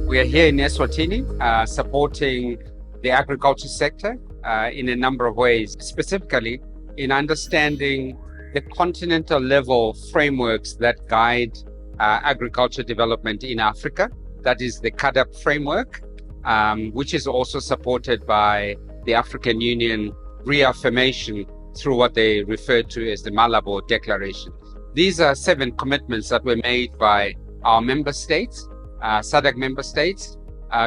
We are here in Eswatini supporting the agriculture sector in a number of ways, specifically in understanding the continental level frameworks that guide agriculture development in Africa. That is the CAADP framework, which is also supported by the African Union reaffirmation through what they refer to as the Malabo Declaration. These are 7 commitments that were made by our member states, SADC member states,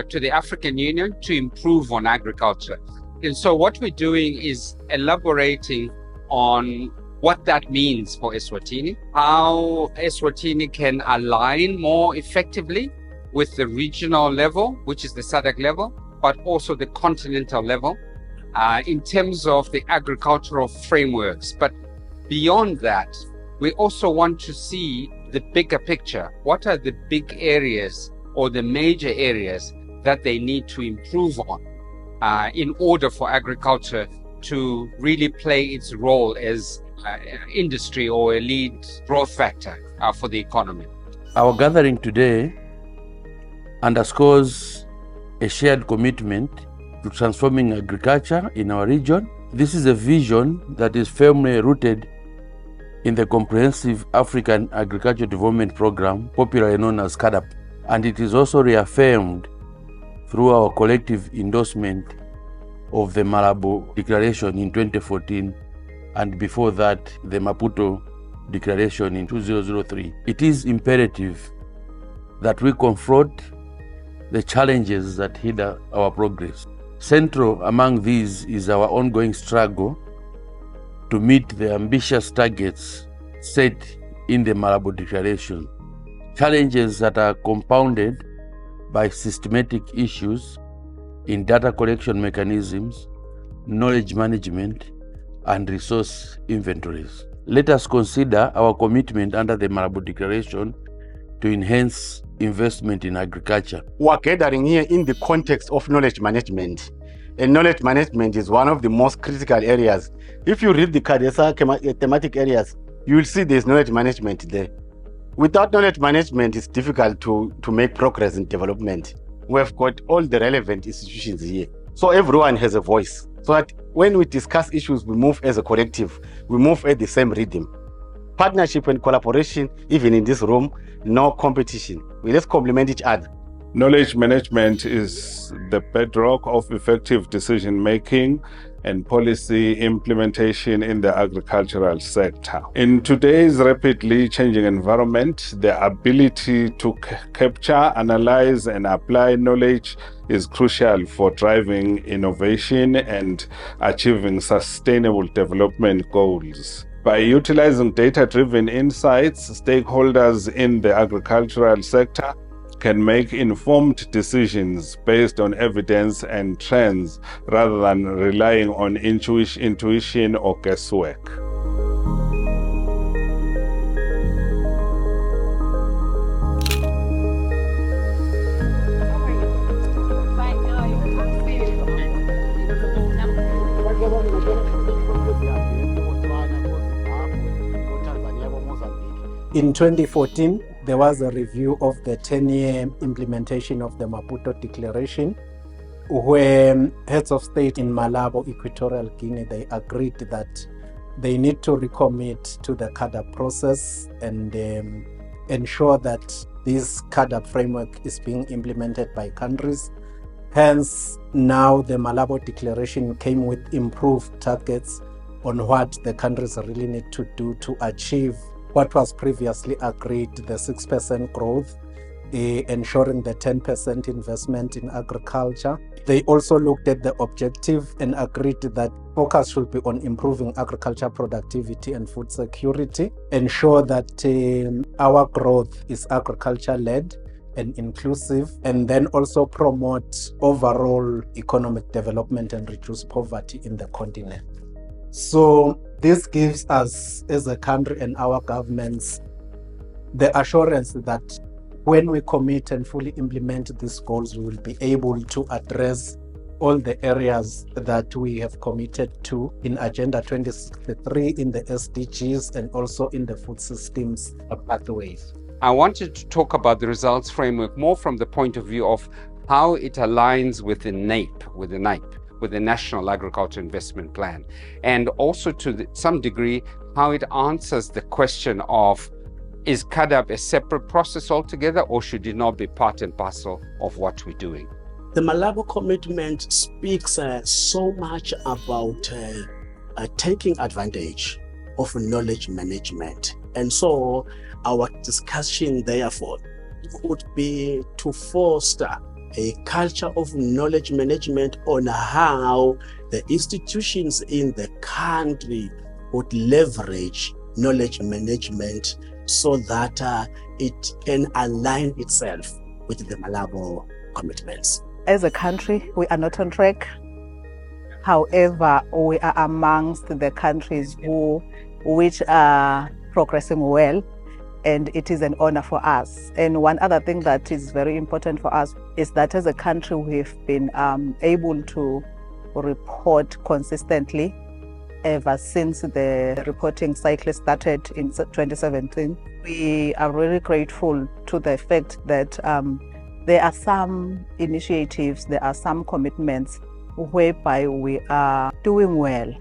to the African Union to improve on agriculture. And so what we're doing is elaborating on what that means for Eswatini, how Eswatini can align more effectively with the regional level, which is the SADC level, but also the continental level, in terms of the agricultural frameworks. But beyond that, we also want to see the bigger picture. What are the big areas or the major areas that they need to improve on in order for agriculture to really play its role as industry or a lead growth factor for the economy? Our gathering today underscores a shared commitment to transforming agriculture in our region. This is a vision that is firmly rooted in the Comprehensive African Agriculture Development Program, popularly known as CAADP, and it is also reaffirmed through our collective endorsement of the Malabo Declaration in 2014, and before that, the Maputo Declaration in 2003. It is imperative that we confront the challenges that hinder our progress. Central among these is our ongoing struggle to meet the ambitious targets set in the Malabo Declaration. Challenges that are compounded by systematic issues in data collection mechanisms, knowledge management, and resource inventories. Let us consider our commitment under the Malabo Declaration to enhance investment in agriculture. We are gathering here in the context of knowledge management. And knowledge management is one of the most critical areas. If you read the CADESA thematic areas, you will see there's knowledge management there. Without knowledge management, it's difficult to make progress in development. We have got all the relevant institutions here. So everyone has a voice. So that when we discuss issues, we move as a collective. We move at the same rhythm. Partnership and collaboration, even in this room, no competition. We just complement each other. Knowledge management is the bedrock of effective decision-making and policy implementation in the agricultural sector. In today's rapidly changing environment, the ability to capture, analyze, and apply knowledge is crucial for driving innovation and achieving sustainable development goals. By utilizing data-driven insights, stakeholders in the agricultural sector can make informed decisions based on evidence and trends rather than relying on intuition or guesswork. In 2014, there was a review of the 10-year implementation of the Maputo Declaration, where heads of state in Malabo, Equatorial Guinea, they agreed that they need to recommit to the CAADP process and ensure that this CAADP framework is being implemented by countries. Hence, now the Malabo Declaration came with improved targets on what the countries really need to do to achieve what was previously agreed, the 6% growth, ensuring the 10% investment in agriculture. They also looked at the objective and agreed that focus should be on improving agriculture productivity and food security, ensure that our growth is agriculture-led and inclusive, and then also promote overall economic development and reduce poverty in the continent. So this gives us as a country and our governments the assurance that when we commit and fully implement these goals, we will be able to address all the areas that we have committed to in Agenda 2063, in the SDGs, and also in the food systems pathways. I wanted to talk about the results framework more from the point of view of how it aligns with the NAIP, with the National Agriculture Investment Plan, and also to some degree, how it answers the question of, is CAADP a separate process altogether, or should it not be part and parcel of what we're doing? The Malabo commitment speaks so much about taking advantage of knowledge management. And so our discussion, therefore, would be to foster a culture of knowledge management on how the institutions in the country would leverage knowledge management so that it can align itself with the Malabo commitments. As a country, we are not on track. However, we are amongst the countries which are progressing well, and it is an honor for us. And one other thing that is very important for us is that as a country, we've been able to report consistently ever since the reporting cycle started in 2017. We are really grateful to the fact that there are some initiatives, there are some commitments whereby we are doing well,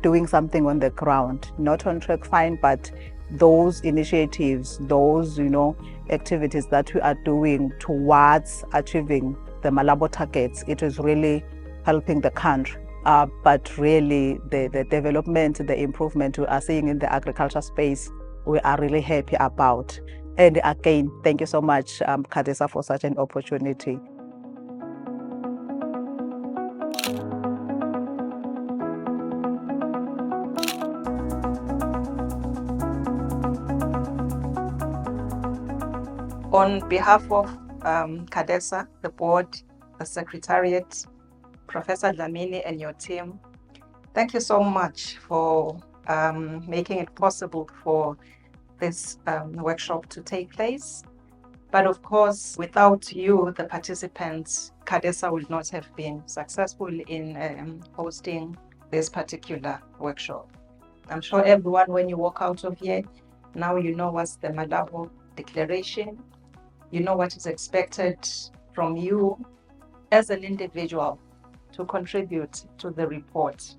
doing something on the ground, not on track fine, but those initiatives, those activities that we are doing towards achieving the Malabo targets, it is really helping the country. But really the development, the improvement we are seeing in the agriculture space, we are really happy about. And again, thank you so much, CADESA, for such an opportunity. On behalf of CADESA, the board, the secretariat, Professor Dlamini and your team, thank you so much for making it possible for this workshop to take place. But of course, without you, the participants, CADESA would not have been successful in hosting this particular workshop. I'm sure everyone, when you walk out of here, now you know what's the Malabo Declaration, you know what is expected from you as an individual to contribute to the report.